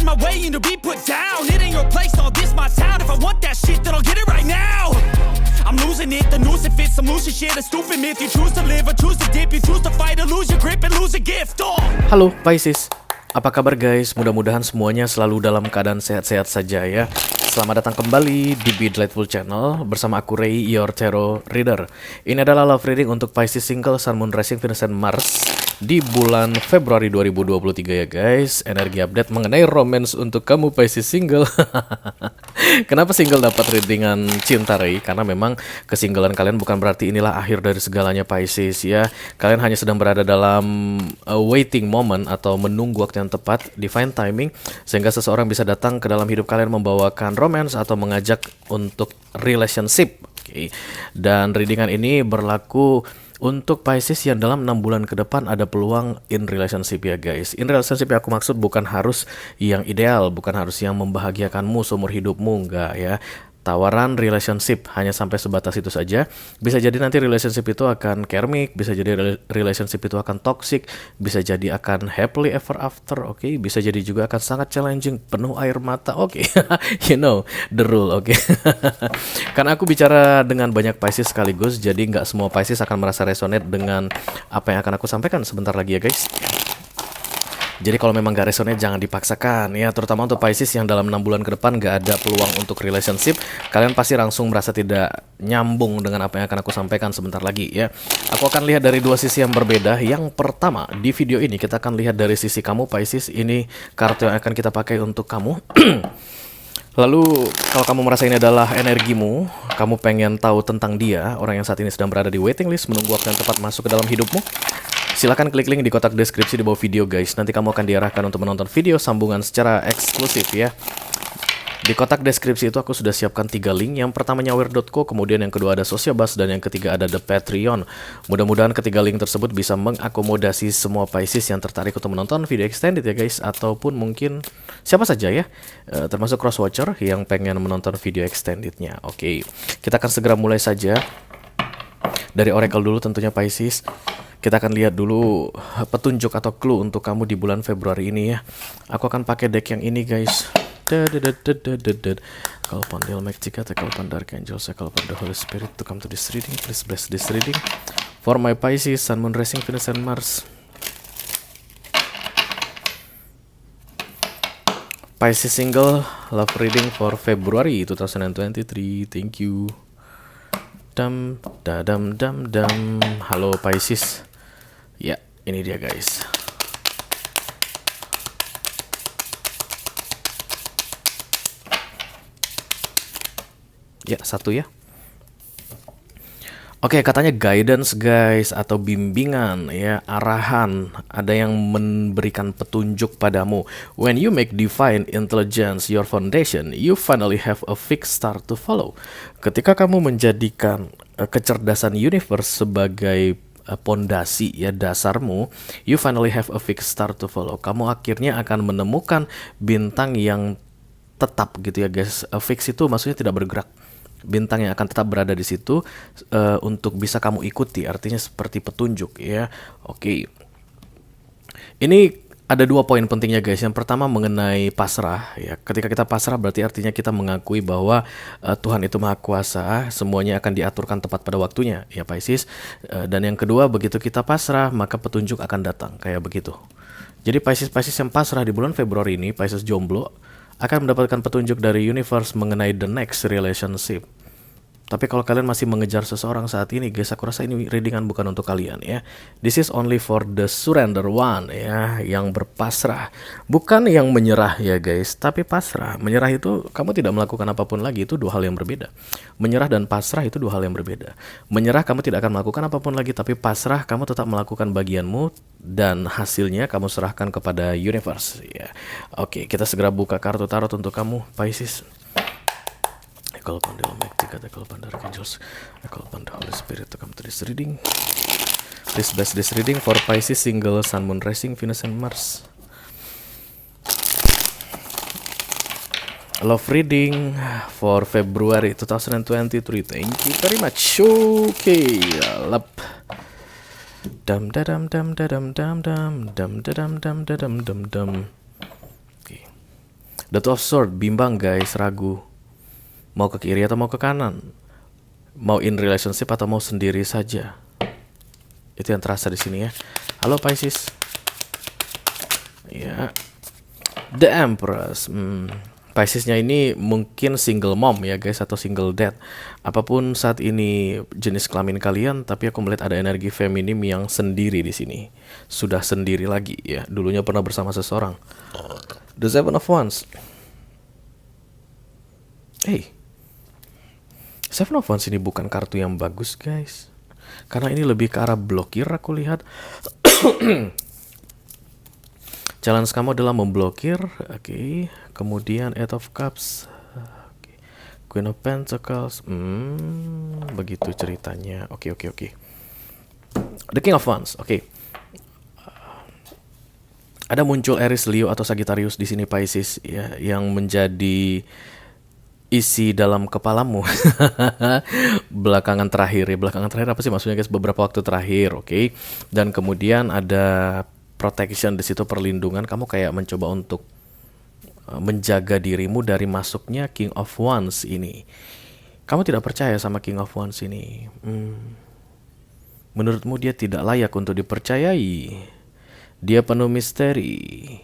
get in my way and to be put down. It ain't your place, all this my town. If I want that shit, then I'll get it right now. I'm losing it, the noose it fits. I'm losing shit, a stupid myth. You choose to live or choose to dip. You choose to fight or lose your grip and lose a gift. Halo Pisces, apa kabar guys? Mudah-mudahan semuanya selalu dalam keadaan sehat-sehat saja ya. Selamat datang kembali di Be Delightful Channel bersama aku Ray, your tarot reader. Ini adalah love reading untuk Pisces single, Sun, Moon, Rising, Venus, and Mars di bulan Februari 2023 ya guys. Energi update mengenai romance untuk kamu Pisces single. Kenapa single dapat readingan cinta Ray? Karena memang kesinggalan kalian bukan berarti inilah akhir dari segalanya Pisces ya. Kalian hanya sedang berada dalam waiting moment atau menunggu waktu yang tepat, divine timing, sehingga seseorang bisa datang ke dalam hidup kalian membawakan romance atau mengajak untuk relationship. Oke. Dan readingan ini berlaku untuk Pisces yang dalam 6 bulan ke depan ada peluang in relationship ya guys. In relationship yang aku maksud bukan harus yang ideal, bukan harus yang membahagiakanmu seumur hidupmu, enggak ya. Tawaran relationship hanya sampai sebatas itu saja. Bisa jadi nanti relationship itu akan karmic, bisa jadi relationship itu akan toxic, bisa jadi akan happily ever after, oke? Bisa jadi juga akan sangat challenging, penuh air mata, oke? You know the rule, oke? Karena aku bicara dengan banyak Pisces sekaligus, jadi nggak semua Pisces akan merasa resonate dengan apa yang akan aku sampaikan sebentar lagi ya guys. Jadi kalau memang gak resonate jangan dipaksakan ya, terutama untuk Pisces yang dalam 6 bulan ke depan gak ada peluang untuk relationship. Kalian pasti langsung merasa tidak nyambung dengan apa yang akan aku sampaikan sebentar lagi ya. Aku akan lihat dari dua sisi yang berbeda. Yang pertama, di video ini kita akan lihat dari sisi kamu Pisces. Ini kartu yang akan kita pakai untuk kamu. Lalu kalau kamu merasa ini adalah energimu, kamu pengen tahu tentang dia, orang yang saat ini sedang berada di waiting list, menunggu waktu yang tepat masuk ke dalam hidupmu, silahkan klik link di kotak deskripsi di bawah video guys. Nanti kamu akan diarahkan untuk menonton video sambungan secara eksklusif ya. Di kotak deskripsi itu aku sudah siapkan 3 link. Yang pertama nyawer.co, kemudian yang kedua ada Sociabus, dan yang ketiga ada The Patreon. Mudah-mudahan ketiga link tersebut bisa mengakomodasi semua Pisces yang tertarik untuk menonton video extended ya guys. Ataupun mungkin siapa saja ya, termasuk crosswatcher yang pengen menonton video extendednya. Oke, kita akan segera mulai saja. Dari Oracle dulu tentunya Pisces. Kita akan lihat dulu petunjuk atau clue untuk kamu di bulan Februari ini ya. Aku akan pakai deck yang ini guys. Call upon the Almighty God, I call upon Dark Angels, I call upon the Holy Spirit to come to this reading. Please bless this reading for my Pisces, Sun, Moon, Rising, Venus, and Mars. Pisces single love reading for February 2023. Thank you. Dam dam dam dam. Halo Pisces. Ya, ini dia guys. Ya, satu ya. Oke, katanya guidance guys, atau bimbingan ya, arahan. Ada yang memberikan petunjuk padamu. When you make divine intelligence your foundation, you finally have a fixed star to follow. Ketika kamu menjadikan kecerdasan universe sebagai pondasi ya, dasarmu, you finally have a fixed star to follow. Kamu akhirnya akan menemukan bintang yang tetap gitu ya guys. Fix itu maksudnya tidak bergerak. Bintang yang akan tetap berada di situ untuk bisa kamu ikuti, artinya seperti petunjuk ya. Oke. Ini ada 2 poin pentingnya guys. Yang pertama mengenai pasrah ya. Ketika kita pasrah berarti artinya kita mengakui bahwa Tuhan itu Maha Kuasa, semuanya akan diaturkan tepat pada waktunya ya Pisces. Dan yang kedua, begitu kita pasrah maka petunjuk akan datang, kayak begitu. Jadi Pisces yang pasrah di bulan Februari ini, Pisces jomblo, akan mendapatkan petunjuk dari universe mengenai the next relationship. Tapi kalau kalian masih mengejar seseorang saat ini guys, aku rasa ini readingan bukan untuk kalian ya. This is only for the surrender one ya, yang berpasrah. Bukan yang menyerah ya guys, tapi pasrah. Menyerah itu kamu tidak melakukan apapun lagi, itu 2 hal yang berbeda. Menyerah dan pasrah itu 2 hal yang berbeda. Menyerah kamu tidak akan melakukan apapun lagi, tapi pasrah kamu tetap melakukan bagianmu dan hasilnya kamu serahkan kepada universe ya. Oke, kita segera buka kartu tarot untuk kamu Pisces. I call upon the Almighty God, I call upon the Archangels, I call upon the Holy Spirit to come to this reading. Please bless this reading for Pisces single, Sun, Moon, Rising, Venus, and Mars. Love reading for February 2023. Thank you very much. Okay, lap. Dam dam dam dam dam dam dam dam dam dam dam dam. Oke. The Two of Swords, bimbang guys, ragu. Mau ke kiri atau mau ke kanan? Mau in relationship atau mau sendiri saja? Itu yang terasa di sini ya. Halo Pisces. Ya. The Empress. Piscesnya ini mungkin single mom ya guys, atau single dad. Apapun saat ini jenis kelamin kalian, tapi aku melihat ada energi feminim yang sendiri di sini. Sudah sendiri lagi ya. Dulunya pernah bersama seseorang. The Seven of Wands. Seven of Wands ini bukan kartu yang bagus guys, karena ini lebih ke arah blokir aku lihat. Challenge kamu adalah memblokir. Oke. Kemudian Eight of Cups. Okay. Queen of Pentacles. Begitu ceritanya. Oke. The King of Wands. Oke. Ada muncul Aries, Leo atau Sagittarius di sini Pisces ya, yang menjadi isi dalam kepalamu. Belakangan terakhir apa sih maksudnya guys? Beberapa waktu terakhir, oke. Dan kemudian ada protection di situ, perlindungan. Kamu kayak mencoba untuk menjaga dirimu dari masuknya King of Wands ini. Kamu tidak percaya sama King of Wands ini. Menurutmu dia tidak layak untuk dipercayai. Dia penuh misteri.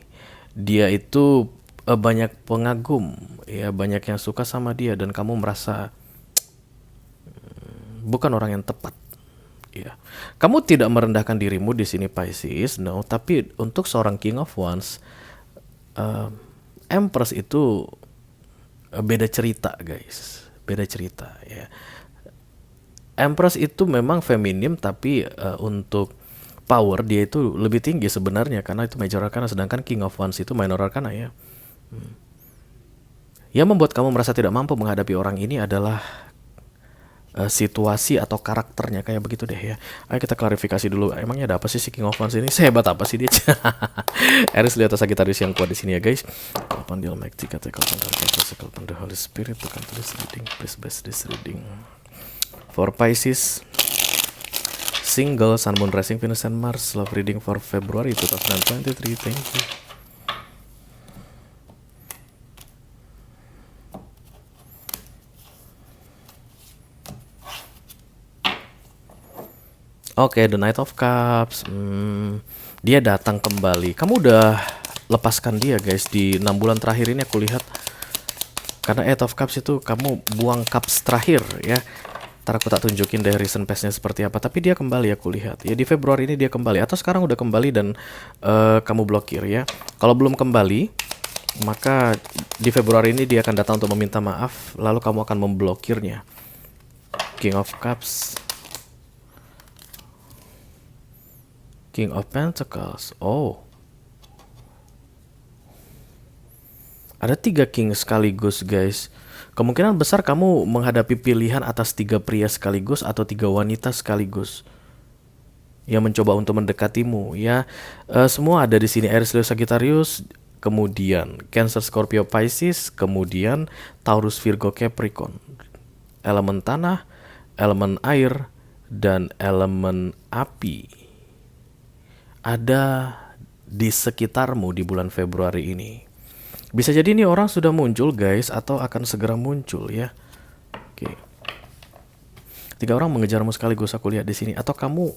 Dia itu banyak pengagum, ya, banyak yang suka sama dia, dan kamu merasa bukan orang yang tepat. Ya. Kamu tidak merendahkan dirimu di sini Pisces, no. Tapi untuk seorang King of Wands, Empress itu beda cerita guys, beda cerita ya. Empress itu memang feminim, tapi untuk power dia itu lebih tinggi sebenarnya, karena itu major arcana, sedangkan King of Wands itu minor arcana ya. Yang membuat kamu merasa tidak mampu menghadapi orang ini adalah situasi atau karakternya, kayak begitu deh ya. Ayo kita klarifikasi dulu. Emangnya ada apa sih si King of Wands ini? Sehebat apa sih dia? Aries, Leo atau Sagittarius yang kuat di sini ya guys. Kapan dia Almighty, kata kapan the Holy Spirit, bukan tulis reading. Please base this reading. For Pisces, single, Sun, Moon, Rising, Venus, and Mars. Love reading for February 2023. Thank you. Oke, The Knight of Cups. Dia datang kembali. Kamu udah lepaskan dia guys di 6 bulan terakhir ini aku lihat. Karena Eight of Cups itu kamu buang cups terakhir ya. Ntar aku tak tunjukin deh recent past-nya seperti apa. Tapi dia kembali aku lihat. Ya di Februari ini dia kembali. Atau sekarang udah kembali dan kamu blokir ya. Kalau belum kembali, maka di Februari ini dia akan datang untuk meminta maaf. Lalu kamu akan memblokirnya. King of Cups. King of Pentacles. Oh. Ada 3 king sekaligus guys. Kemungkinan besar kamu menghadapi pilihan atas 3 pria sekaligus atau 3 wanita sekaligus yang mencoba untuk mendekatimu ya. Semua ada di sini. Aries, Leo, Sagittarius, kemudian Cancer, Scorpio, Pisces, kemudian Taurus, Virgo, Capricorn. Elemen tanah, elemen air, dan elemen api ada di sekitarmu di bulan Februari ini. Bisa jadi ini orang sudah muncul guys, atau akan segera muncul ya. Oke. 3 orang mengejarmu sekaligus aku lihat di sini, atau kamu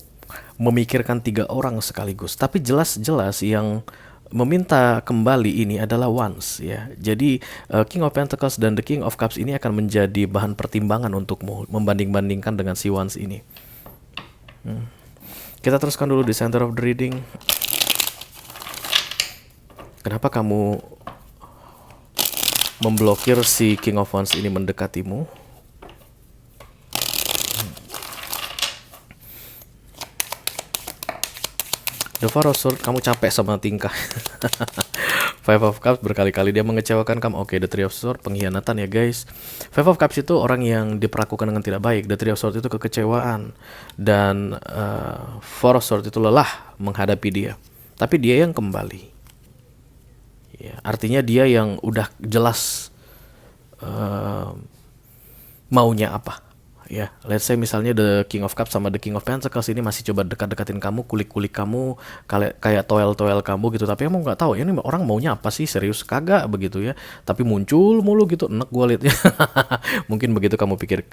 memikirkan 3 orang sekaligus. Tapi jelas-jelas yang meminta kembali ini adalah Wands ya. Jadi King of Pentacles dan The King of Cups ini akan menjadi bahan pertimbangan untukmu membanding-bandingkan dengan si Wands ini. Kita teruskan dulu di center of the reading. Kenapa kamu memblokir si King of Wands ini mendekatimu? The Four of Swords, kamu capek sama tingkah. Five of Cups, berkali-kali dia mengecewakan kamu. Oke, The Three of Swords, pengkhianatan ya guys. Five of Cups itu orang yang diperlakukan dengan tidak baik. The Three of Swords itu kekecewaan. Dan Four of Swords itu lelah menghadapi dia. Tapi dia yang kembali ya, artinya dia yang udah jelas maunya apa ya. Let's say misalnya The King of Cups sama The King of Pentacles ini masih coba dekat-dekatin kamu, kulik-kulik kamu, kayak toel-toel kamu gitu. Tapi kamu nggak tahu ya, ini orang maunya apa sih, serius kagak begitu ya. Tapi muncul mulu gitu, enek gue liatnya. Mungkin begitu kamu pikir,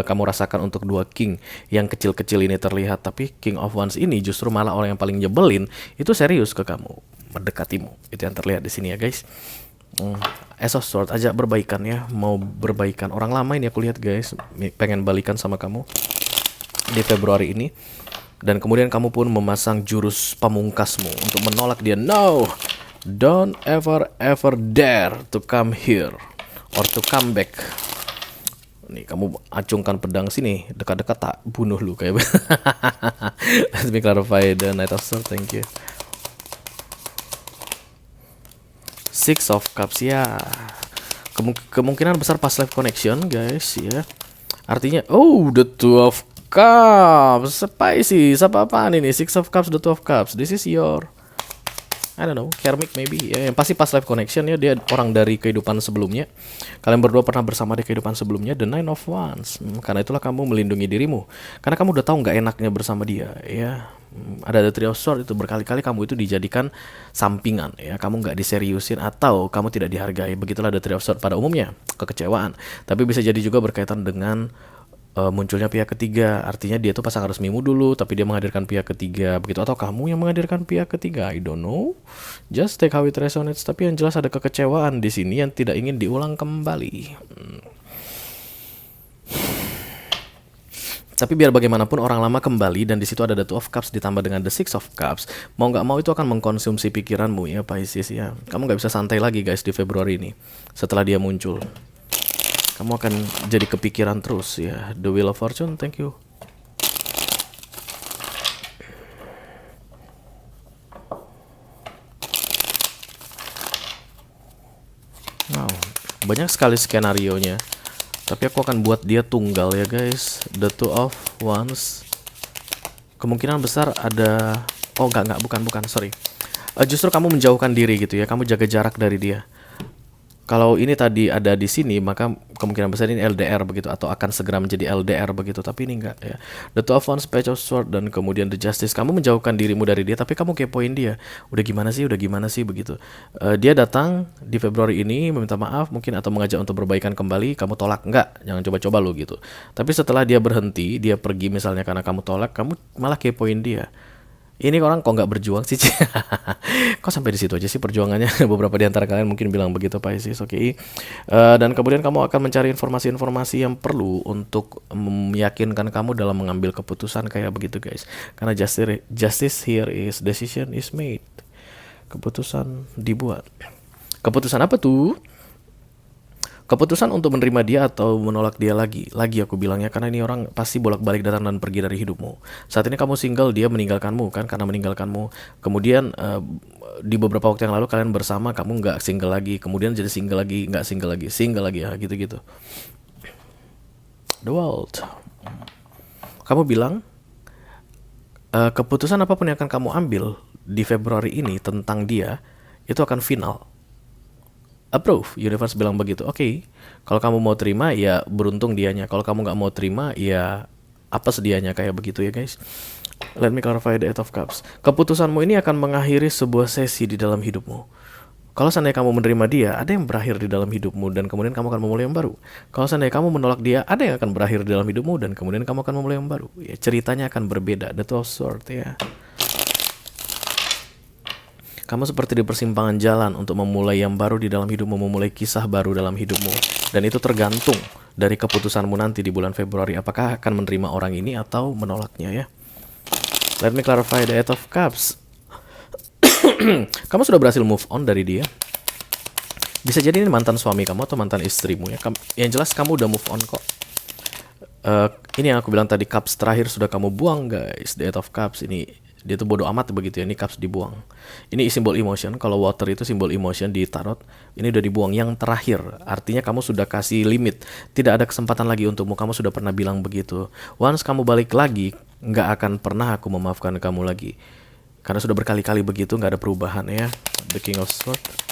kamu rasakan untuk dua King yang kecil-kecil ini terlihat. Tapi King of Wands ini justru malah orang yang paling nyebelin itu serius ke kamu, mendekatimu. Itu yang terlihat di sini ya guys. Ace of Swords, ajak berbaikan ya, mau berbaikan. Orang lama ini aku lihat guys, pengen balikan sama kamu di Februari ini. Dan kemudian kamu pun memasang jurus pamungkasmu untuk menolak dia. No, don't ever dare to come here or to come back. Nih kamu acungkan pedang sini, dekat-dekat tak bunuh lu kayak. Let me clarify the Knight of Swords, thank you. Six of Cups ya, kemungkinan besar past life connection guys ya. Artinya the Two of Cups, spicy, apa-apaan ini? Six of Cups, the Two of Cups, this is your, I don't know, karmic maybe ya, yang pasti past life connection ya, dia orang dari kehidupan sebelumnya. Kalian berdua pernah bersama di kehidupan sebelumnya. The Nine of Wands, karena itulah kamu melindungi dirimu, karena kamu udah tahu nggak enaknya bersama dia ya. Ada The Three of Swords, itu berkali-kali kamu itu dijadikan sampingan ya, kamu nggak diseriusin atau kamu tidak dihargai. Begitulah The Three of Swords pada umumnya, kekecewaan. Tapi bisa jadi juga berkaitan dengan munculnya pihak ketiga. Artinya dia tuh pasangan resmimu dulu, tapi dia menghadirkan pihak ketiga begitu, atau kamu yang menghadirkan pihak ketiga. I don't know, just take how it resonates. Tapi yang jelas ada kekecewaan di sini yang tidak ingin diulang kembali. Tapi biar bagaimanapun orang lama kembali, dan di situ ada The Two of Cups ditambah dengan The Six of Cups. Mau nggak mau itu akan mengkonsumsi pikiranmu ya Pisces ya. Kamu nggak bisa santai lagi guys di Februari ini. Setelah dia muncul, kamu akan jadi kepikiran terus ya. The Wheel of Fortune, thank you. Wow, banyak sekali skenarionya. Tapi aku akan buat dia tunggal ya guys. The Two of Wands. Kemungkinan besar ada, bukan, sorry. Justru kamu menjauhkan diri gitu ya. Kamu jaga jarak dari dia. Kalau ini tadi ada di sini, maka kemungkinan besar ini LDR begitu, atau akan segera menjadi LDR begitu. Tapi ini enggak ya. The Two of Wands, Page of Swords, dan kemudian The Justice. Kamu menjauhkan dirimu dari dia, tapi kamu kepoin dia. Udah gimana sih begitu. Dia datang di Februari ini meminta maaf mungkin, atau mengajak untuk berbaikan kembali. Kamu tolak, enggak, jangan coba-coba lo gitu. Tapi setelah dia berhenti, dia pergi misalnya karena kamu tolak, kamu malah kepoin dia. Ini orang kok nggak berjuang sih? Kok sampai di situ aja sih perjuangannya? Beberapa di antara kalian mungkin bilang begitu Pisces, oke. Dan kemudian kamu akan mencari informasi-informasi yang perlu untuk meyakinkan kamu dalam mengambil keputusan kayak begitu guys. Karena justice here is decision is made. Keputusan dibuat. Keputusan apa tuh? Keputusan untuk menerima dia atau menolak dia lagi aku bilangnya, karena ini orang pasti bolak-balik datang dan pergi dari hidupmu. Saat ini kamu single, dia meninggalkanmu kan, karena meninggalkanmu. Kemudian di beberapa waktu yang lalu kalian bersama, kamu nggak single lagi, kemudian jadi single lagi, nggak single lagi ya, gitu-gitu. The World. Kamu bilang keputusan apapun yang akan kamu ambil di Februari ini tentang dia itu akan final. Approve, universe bilang begitu. Oke. Kalau kamu mau terima ya beruntung dianya. Kalau kamu nggak mau terima ya apa sedianya, kayak begitu ya guys. Let me clarify the Eight of Cups. Keputusanmu ini akan mengakhiri sebuah sesi di dalam hidupmu. Kalau seandainya kamu menerima dia, ada yang berakhir di dalam hidupmu dan kemudian kamu akan memulai yang baru. Kalau seandainya kamu menolak dia, ada yang akan berakhir di dalam hidupmu dan kemudian kamu akan memulai yang baru. Ya, ceritanya akan berbeda. The Two of Swords ya. Kamu seperti di persimpangan jalan untuk memulai yang baru di dalam hidupmu, memulai kisah baru dalam hidupmu. Dan itu tergantung dari keputusanmu nanti di bulan Februari. Apakah akan menerima orang ini atau menolaknya ya. Let me clarify the Eight of Cups. Kamu sudah berhasil move on dari dia. Bisa jadi ini mantan suami kamu atau mantan istrimu ya. Yang jelas kamu udah move on kok. Ini yang aku bilang tadi, cups terakhir sudah kamu buang guys. The Eight of Cups ini, dia tuh bodoh amat begitu ya, ini cups dibuang. Ini simbol emotion, kalau water itu simbol emotion di tarot. Ini udah dibuang, yang terakhir. Artinya kamu sudah kasih limit, tidak ada kesempatan lagi untukmu, kamu sudah pernah bilang begitu. Once kamu balik lagi, nggak akan pernah aku memaafkan kamu lagi. Karena sudah berkali-kali begitu, nggak ada perubahan ya. The King of Swords.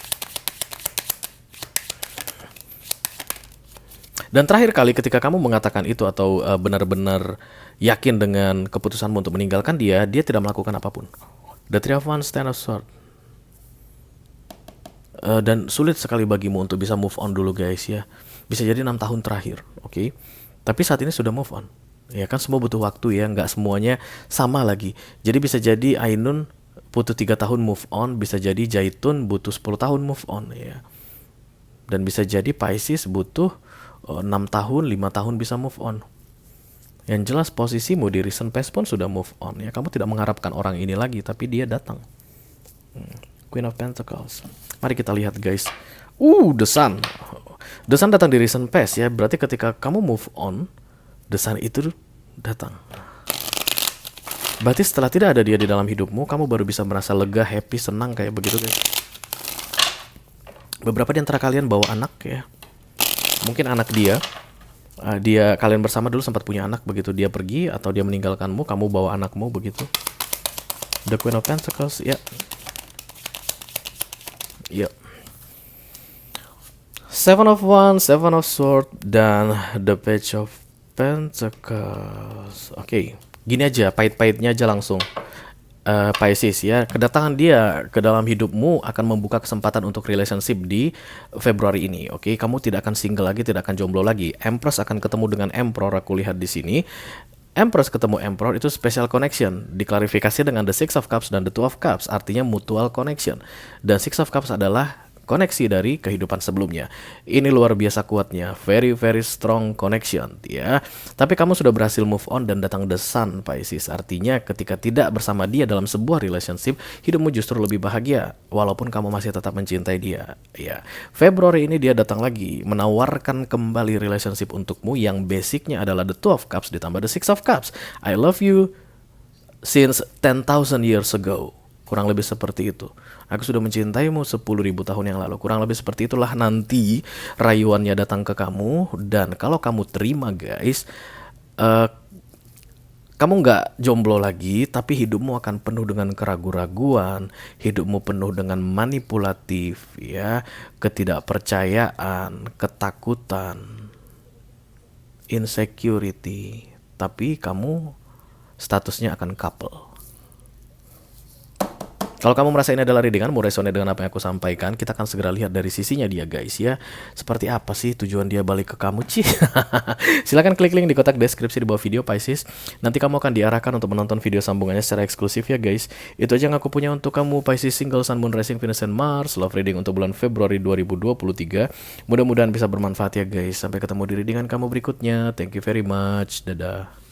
Dan terakhir kali ketika kamu mengatakan itu atau benar-benar yakin dengan keputusanmu untuk meninggalkan dia, dia tidak melakukan apapun. The Three of Wands, Ten of Swords. Dan sulit sekali bagimu untuk bisa move on dulu guys ya. Bisa jadi 6 tahun terakhir, oke? Tapi saat ini sudah move on. Ya kan semua butuh waktu ya, nggak semuanya sama lagi. Jadi bisa jadi Ainun butuh 3 tahun move on, bisa jadi Jaitun butuh 10 tahun move on ya. Dan bisa jadi Pisces butuh 6 tahun, 5 tahun bisa move on. Yang jelas posisimu di recent past pun sudah move on ya. Kamu tidak mengharapkan orang ini lagi, tapi dia datang. Queen of Pentacles. Mari kita lihat guys. The Sun. The Sun datang di recent past ya. Berarti ketika kamu move on, The Sun itu datang. Berarti setelah tidak ada dia di dalam hidupmu, kamu baru bisa merasa lega, happy, senang kayak begitu guys. Beberapa di antara kalian bawa anak ya. Mungkin anak dia kalian bersama dulu sempat punya anak, begitu dia pergi atau dia meninggalkanmu, kamu bawa anakmu begitu. The Queen of Pentacles ya. Ya. Seven of Wands, Seven of Swords, dan The Page of Pentacles. Oke, gini aja, pahit-pahitnya aja langsung. Pisces ya, kedatangan dia ke dalam hidupmu akan membuka kesempatan untuk relationship di Februari ini. Oke, kamu tidak akan single lagi, tidak akan jomblo lagi. Empress akan ketemu dengan Emperor, aku lihat di sini. Empress ketemu Emperor itu special connection, diklarifikasi dengan The Six of Cups dan The Two of Cups, artinya mutual connection. Dan Six of Cups adalah koneksi dari kehidupan sebelumnya. Ini luar biasa kuatnya, very very strong connection ya. Tapi kamu sudah berhasil move on dan datang The Sun Pisces. Artinya ketika tidak bersama dia dalam sebuah relationship, hidupmu justru lebih bahagia walaupun kamu masih tetap mencintai dia ya. Februari ini dia datang lagi menawarkan kembali relationship untukmu yang basicnya adalah The Two of Cups ditambah The Six of Cups. I love you since 10,000 years ago. Kurang lebih seperti itu. Aku sudah mencintaimu 10.000 tahun yang lalu. Kurang lebih seperti itulah nanti rayuannya datang ke kamu. Dan kalau kamu terima guys, kamu nggak jomblo lagi, tapi hidupmu akan penuh dengan keraguan-raguan, hidupmu penuh dengan manipulatif, ya, ketidakpercayaan, ketakutan, insecurity. Tapi kamu statusnya akan couple. Kalau kamu merasa ini adalah readinganmu, resonate dengan apa yang aku sampaikan, kita akan segera lihat dari sisinya dia guys ya. Seperti apa sih tujuan dia balik ke kamu, Ci? Silahkan klik link di kotak deskripsi di bawah video Pisces. Nanti kamu akan diarahkan untuk menonton video sambungannya secara eksklusif ya guys. Itu aja yang aku punya untuk kamu Pisces single Sun, Moon, Rising, Venus, and Mars. Love reading untuk bulan Februari 2023. Mudah-mudahan bisa bermanfaat ya guys. Sampai ketemu di readingan kamu berikutnya. Thank you very much. Dadah.